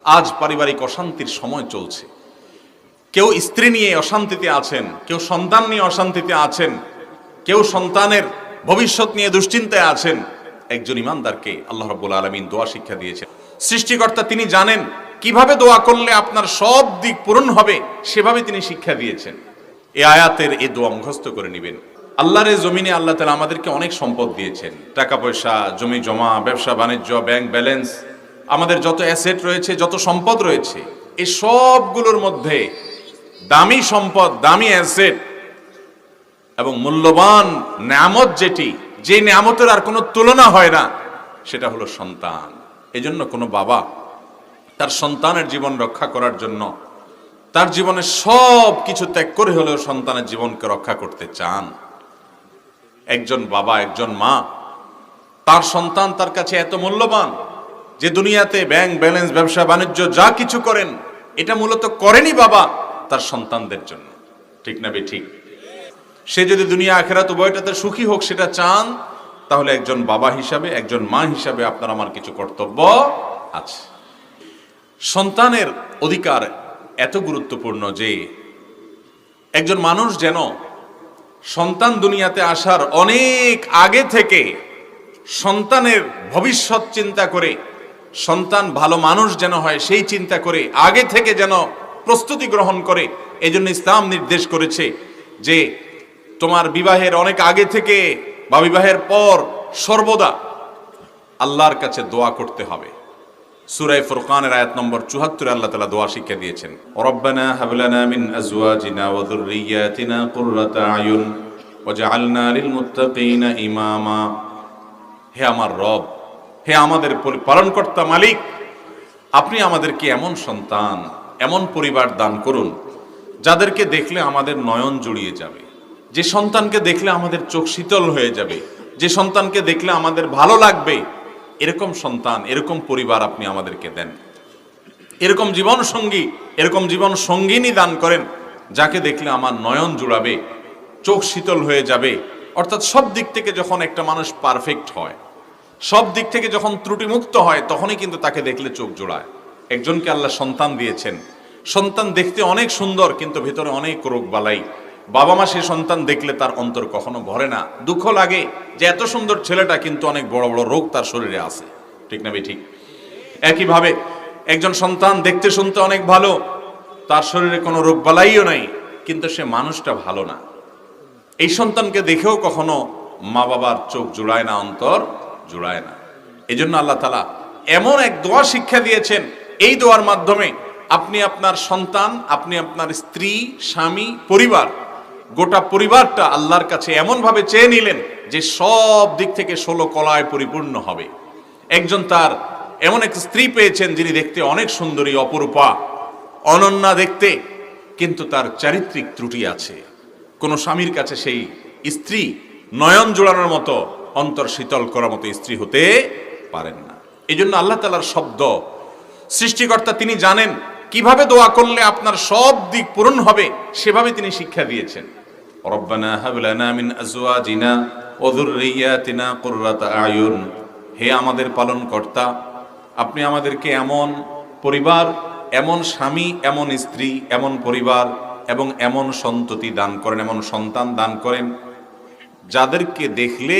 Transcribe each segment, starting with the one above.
আজ পারিবারিক অশান্তির সময় চলছে। কেউ স্ত্রী নিয়ে অশান্তিতে আছেন, কেউ সন্তান নিয়ে অশান্তিতে আছেন, কেউ সন্তানের ভবিষ্যৎ নিয়ে দুশ্চিন্তায় আছেন। একজন ইমানদারকে আল্লাহ রাব্বুল আলামিন দোয়া শিক্ষা দিয়েছেন। সৃষ্টিকর্তা তিনি জানেন কিভাবে দোয়া করলে আপনার সব দিক পূরণ হবে, সেভাবে তিনি শিক্ষা দিয়েছেন। এই আয়াতের এই দোয়া মুখস্থ করে নেবেন। আল্লাহর এই জমিনে আল্লাহ তাআলা আমাদেরকে অনেক সম্পদ দিয়েছেন, টাকা পয়সা, জমি জমা, ব্যবসা বাণিজ্য, ব্যাংক ব্যালেন্স, আমাদের যত অ্যাসেট রয়েছে, যত সম্পদ রয়েছে, এই সবগুলোর মধ্যে দামি সম্পদ, দামি অ্যাসেট এবং মূল্যবান নিয়ামত যেটি, যে নিয়ামতের আর কোনো তুলনা হয় না, সেটা হলো সন্তান। এজন্য কোনো বাবা তার সন্তানের জীবন রক্ষা করার জন্য তার জীবনের সব কিছু ত্যাগ করে হলেও সন্তানের জীবনকে রক্ষা করতে চান। একজন বাবা, একজন মা, তার সন্তান তার কাছে এত মূল্যবান যে দুনিয়াতে ব্যাংক ব্যালেন্স, ব্যবসা বাণিজ্য যা কিছু করেন, এটা মূলত করেনি বাবা তার সন্তানদের জন্য। ঠিক না বে ঠিক? সে যদি দুনিয়া আখিরাত উভয়টাতে সুখী হোক সেটা চান, তাহলে একজন বাবা হিসাবে, একজন মা হিসাবে আপনার আমার কিছু কর্তব্য আছে। সন্তানের অধিকার এত গুরুত্বপূর্ণ যে একজন মানুষ যেন সন্তান দুনিয়াতে আসার অনেক আগে থেকে সন্তানের ভবিষ্যৎ চিন্তা করে, সন্তান ভালো মানুষ যেন হয় সেই চিন্তা করে আগে থেকে যেন প্রস্তুতি গ্রহণ করে। এজন্য ইসলাম নির্দেশ করেছে যে তোমার বিবাহের অনেক আগে থেকে বা বিবাহের পর সর্বদা আল্লাহর কাছে দোয়া করতে হবে। সূরা ফুরকানের আয়াত নম্বর ৭৪ আল্লাহ তাআলা দোয়া শিক্ষা দিয়েছেন, রব্বানা হাব লানা মিন আজওয়াজিনা ওয়া যুররিয়াতিনা কুররাতা আয়ুন ওয়াজআলনা লিল মুত্তাকিনা ইমামা। হে আমার রব, হে আমাদের পালনকর্তা মালিক, আপনি আমাদেরকে এমন সন্তান, এমন পরিবার দান করুন যাদেরকে দেখলে আমাদের নয়ন জুড়িয়ে যাবে, যে সন্তানকে দেখলে আমাদের চোখ শীতল হয়ে যাবে, যে সন্তানকে দেখলে আমাদের ভালো লাগবে। এরকম সন্তান, এরকম পরিবার আপনি আমাদেরকে দেন। এরকম জীবন সঙ্গী, এরকম জীবন সঙ্গিনী দান করেন যাকে দেখলে আমার নয়ন জুড়াবে, চোখ শীতল হয়ে যাবে। অর্থাৎ সব দিক থেকে যখন একটা মানুষ পারফেক্ট হয়, সব দিক থেকে যখন ত্রুটিমুক্ত হয়, তখনই কিন্তু তাকে দেখলে চোখ জোড়ায়। একজনকে আল্লাহ সন্তান দিয়েছেন, সন্তান দেখতে অনেক সুন্দর কিন্তু ভেতরে অনেক রোগ বালাই। বাবা মা সে সন্তান দেখলে তার অন্তর কখনো ভরে না, দুঃখ লাগে যে এত সুন্দর ছেলেটা কিন্তু অনেক বড় বড় রোগ তার শরীরে আছে। ঠিক না ঠিক? একইভাবে একজন সন্তান দেখতে শুনতে অনেক ভালো, তার শরীরে কোনো রোগ বালাইও নাই, কিন্তু সে মানুষটা ভালো না। এই সন্তানকে দেখেও কখনো মা বাবার চোখ জুড়ায় না, অন্তর জুড়ায় না। এই জন্য আল্লাহ তাআলা এমন এক দোয়া শিক্ষা দিয়েছেন, এই দোয়ার মাধ্যমে আপনি আপনার সন্তান, আপনি আপনার স্ত্রী, স্বামী, পরিবার, গোটা পরিবারটা আল্লাহর কাছে এমন ভাবে চেয়ে নিলেন যে সব দিক থেকে 16 কলায় পরিপূর্ণ হবে। একজন তার এমন এক স্ত্রী পেয়েছেন যিনি দেখতে অনেক সুন্দরী, অপরূপা, অনন্যা দেখতে, কিন্তু তার চারিত্রিক ত্রুটি আছে। কোন স্বামীর কাছে সেই স্ত্রী নয়ন জোড়ানোর মতো, অন্তর শীতল করার মতো স্ত্রী হতে পারেন না। এই জন্য আল্লাহ তাআলার শব্দ, সৃষ্টিকর্তা তিনি জানেন কিভাবে দোয়া করলে আপনার সব দিক পূরণ হবে, সেভাবে তিনি শিক্ষা দিয়েছেন। রব্বানা হাব লানা মিন আজওয়াজিনা ওয়া যুররিয়াতিনা কুররাতা আয়ুন। হে আমাদের পালনকর্তা, আপনি আমাদেরকে এমন পরিবার, এমন স্বামী, এমন স্ত্রী, এমন পরিবার এবং এমন সন্ততি দান করেন, এমন সন্তান দান করেন যাদেরকে দেখলে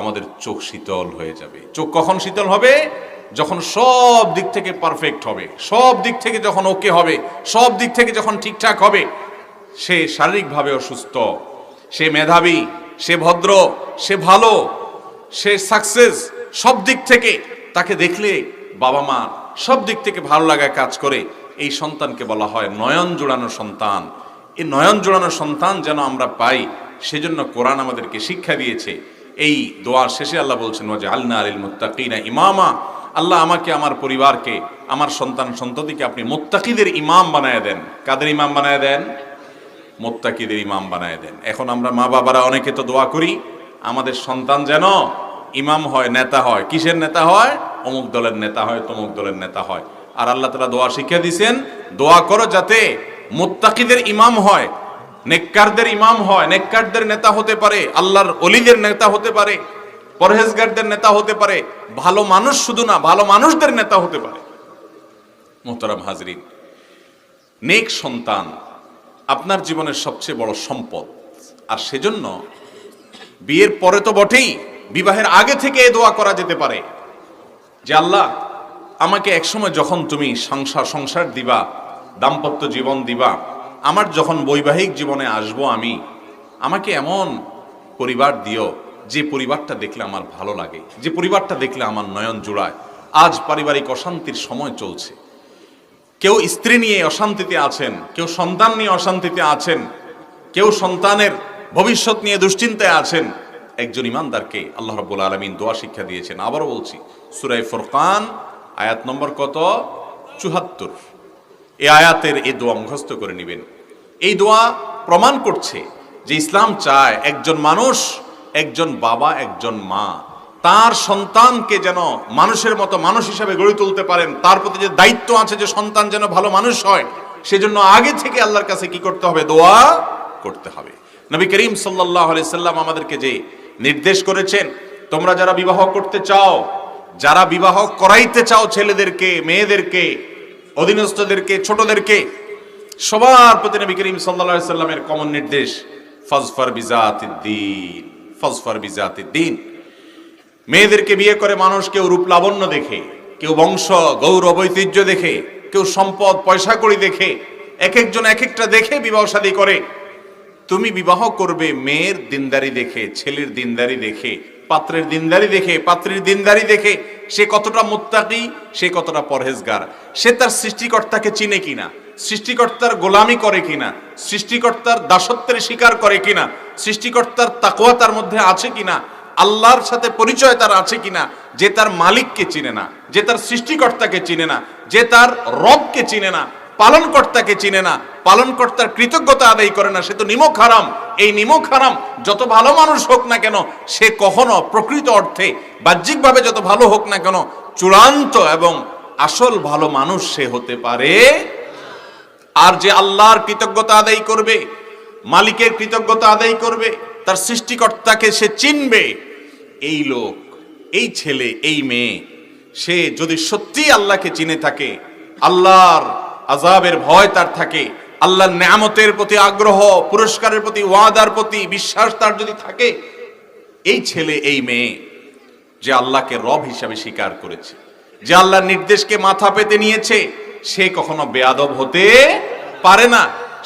আমাদের চোখ শীতল হয়ে যাবে। চোখ কখন শীতল হবে? যখন সব দিক থেকে পারফেক্ট হবে, সব দিক থেকে যখন ওকে হবে, সব দিক থেকে যখন ঠিকঠাক হবে। সে শারীরিকভাবে অসুস্থ, সে মেধাবী, সে ভদ্র, সে ভালো, সে সাকসেস, সব দিক থেকে তাকে দেখলে বাবা মা সব দিক থেকে ভালো লাগা কাজ করে। এই সন্তানকে বলা হয় নয়ন জোড়ানো সন্তান। এই নয়ন জোড়ানো সন্তান যেন আমরা পাই, সেজন্য কোরআন আমাদেরকে শিক্ষা দিয়েছে। এই দোয়ার শেষে আল্লাহ বলছেন, ওয়াজআলনা লিল মুত্তাকিনা ইমামা। আল্লাহ আমাকে, আমার পরিবারকে, আমার সন্তান সন্ততিকে আপনি মুত্তাকিদের ইমাম বানায় দেন। কাদের ইমাম বানায় দেন? মুত্তাকিদের ইমাম বানায় দেন। এখন আমরা মা বাবারা অনেকে তো দোয়া করি আমাদের সন্তান যেন ইমাম হয়, নেতা হয়। কিসের নেতা হয়? অমুক দলের নেতা হয়, তমুক দলের নেতা হয়। আর আল্লাহ তাআলা দোয়া শিক্ষা দিয়েছেন, দোয়া করো যাতে মুত্তাকিদের ইমাম হয়, নেককারদের ইমাম হয়, নেককারদের নেতা হতে পারে, আল্লাহর ওলিদের নেতা হতে পারে, পরহেজগারদের নেতা হতে পারে, ভালো মানুষ শুধু না, ভালো মানুষদের নেতা হতে পারে। মোহতারাম হাজরিন, নেক সন্তান আপনার জীবনের সবচেয়ে বড় সম্পদ। আর সেজন্য বিয়ের পরে তো বটেই, বিবাহের আগে থেকে এ দোয়া করা যেতে পারে যে আল্লাহ, আমাকে একসময় যখন তুমি সংসার দিবা, দাম্পত্য জীবন দিবা, আমার যখন বৈবাহিক জীবনে আসবো আমাকে এমন পরিবার দিও যে পরিবারটা দেখলে আমার ভালো লাগে, যে পরিবারটা দেখলে আমার নয়ন জুড়ায়। আজ পারিবারিক অশান্তির সময় চলছে, কেউ স্ত্রী নিয়ে অশান্তিতে আছেন, কেউ সন্তান নিয়ে অশান্তিতে আছেন, কেউ সন্তানের ভবিষ্যৎ নিয়ে দুশ্চিন্তায় আছেন। একজন ইমানদারকে আল্লাহ রাব্বুল আলামিন দোয়া শিক্ষা দিয়েছেন। আবারও বলছি, সূরা ফুরকান আয়াত নম্বর কত? ৭৪। এই আয়াতের এই দোয়া মুখস্থ করে নেবেন। এই দোয়া প্রমাণ করছে যে ইসলাম চায় একজন মানুষ, একজন বাবা, একজন মা তার সন্তানকে যেন মানুষের মতো মানুষ হিসেবে গড়ে তুলতে পারেন। তার প্রতি যে দায়িত্ব আছে যে সন্তান যেন ভালো মানুষ হয়, সেজন্য আগে থেকে আল্লাহর কাছে কি করতে হবে? দোয়া করতে হবে। নবী করিম সাল্লাল্লাহু আলাইহি সাল্লাম আমাদেরকে যে নির্দেশ করেছেন, তোমরা যারা বিবাহ করতে চাও, যারা বিবাহ করাইতে চাও, ছেলেদেরকে, মেয়েদেরকে, অধীনস্থদেরকে, ছোটদেরকে, সবার প্রতি নবী করিম সাল্লাল্লাহু আলাইহি সাল্লামের কমন নির্দেশ, ফাজফার বিজাতিদ দ্বীন, ফাজফার বিজাতিদ দ্বীন। মেয়েদেরকে বিয়ে করে মানুষ কেউ রূপ লাবণ্য দেখে, কেউ বংশ গৌরব ঐতিহ্য দেখে, কেউ সম্পদ পয়সা কড়ি দেখে, এক একজন এক একটা দেখে বিবাহ শাদী করে। তুমি বিবাহ করবে মেয়ের দিনদারি দেখে, ছেলের দিনদারি দেখে, পাত্রের দিনদারি দেখে, পাত্রীর দিনদারি দেখে, সে কতটা মুত্তাকি, সে কতটা পরহেজগার, সে তার সৃষ্টিকর্তাকে চিনে কিনা, সৃষ্টিকর্তার গোলামি করে কিনা, সৃষ্টিকর্তার দাসত্বের স্বীকার করে কিনা, সৃষ্টিকর্তার তাকওয়া তার মধ্যে আছে কিনা, আল্লাহর সাথে পরিচয় তার আছে কিনা। যে তার মালিককে চিনে না, যে তার সৃষ্টিকর্তাকে চিনে না, যে তার রবকে চিনে না, পালনকর্তাকে চিনে না, পালনকর্তার কৃতজ্ঞতা আদায় করে না, সে তো নিমক হারাম। এই নিমক হারাম যত ভালো মানুষ হোক না কেন, সে কখনো প্রকৃত অর্থে বাহ্যিকভাবে যত ভালো হোক না কেন, চূড়ান্ত এবং আসল ভালো মানুষ সে হতে পারে। আর যে আল্লাহর কৃতজ্ঞতা আদায় করবে, মালিকের কৃতজ্ঞতা আদায় করবে, তার সৃষ্টিকর্তাকে সে চিনবে, এই লোক, এই ছেলে, এই মেয়ে, সে যদি সত্যি আল্লাহকে চিনে থাকে, আল্লাহর আযাবের ভয় তার থাকে, আল্লাহর নেয়ামতের প্রতি আগ্রহ, পুরস্কারের প্রতি, ওয়াদার প্রতি বিশ্বাস তার যদি থাকে, এই ছেলে, এই মেয়ে যে আল্লাহকে রব হিসাবে স্বীকার করেছে, যে আল্লাহর নির্দেশকে মাথা পেতে নিয়েছে, সে কখনো বেয়াদব হতে পারে না,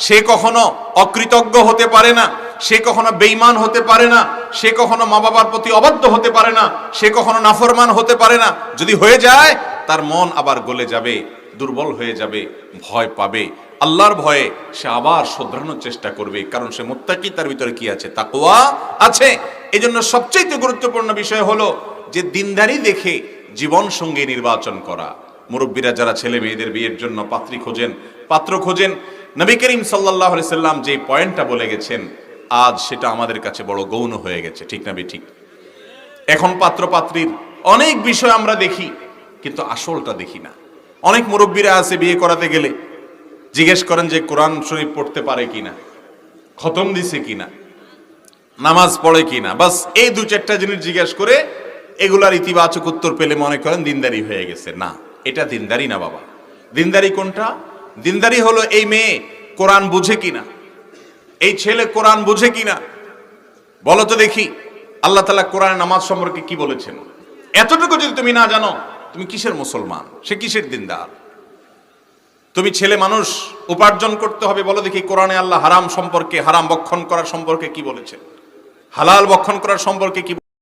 সে কখনো অকৃতজ্ঞ হতে পারে না, সে কখনো বেঈমান হতে পারে না, সে কখনো মা বাবার প্রতি অবাধ্য হতে পারে না, সে কখনো নাফরমান হতে পারে না। যদি হয়ে যায়, তার মন আবার গলে যাবে, দুর্বল হয়ে যাবে, ভয় পাবে। আল্লাহর ভয়ে সে আবার শোধরানোর চেষ্টা করবে, কারণ সে মুত্তাকি, তার ভিতরে কি আছে? তাকওয়া আছে। এই জন্য সবচেয়ে গুরুত্বপূর্ণ বিষয় হলো যে দিনদারি দেখে জীবন সঙ্গী নির্বাচন করা। মুরব্বীরা যারা ছেলে মেয়েদের বিয়ের জন্য পাত্র খোঁজেন, নবী করিম সাল্লাল্লাহু আলাইহি সাল্লাম যে পয়েন্টটা বলে গেছেন, আজ সেটা আমাদের কাছে বড় গৌণ হয়ে গেছে, ঠিক না ঠিক? এখন পাত্র পাত্রীর অনেক বিষয় আমরা দেখি, কিন্তু আসলটা দেখি না। অনেক মুরব্বীরা আছে, বিয়ে করাতে গেলে জিজ্ঞেস করেন যে কোরআন শরীফ পড়তে পারে কিনা, খতম দিছে কিনা, নামাজ পড়ে কিনা, বাস এই দু চারটা জিনিস জিজ্ঞেস করে এগুলার ইতিবাচক উত্তর পেলে মনে করেন দিনদারি হয়ে গেছে। না, এটা দিনদারি না বাবা। দিনদারি কোনটা? দিনদারি হলো এই মেয়ে কোরআন বুঝে কিনা, এই ছেলে কোরআন বুঝে কিনা। বলো তো দেখি, আল্লাহ তাআলা কোরআনে নামাজ সম্পর্কে কি বলেছেন? এতটুকু যদি তুমি না জানো, তুমি কিসের মুসলমান, সে কিসের দিনদার? তুমি ছেলে মানুষ, উপার্জন করতে হবে, বলো দেখি কোরআনে আল্লাহ হারাম সম্পর্কে, হারাম বক্ষণ করার সম্পর্কে কি বলেছেন, হালাল বক্ষণ করার সম্পর্কে কি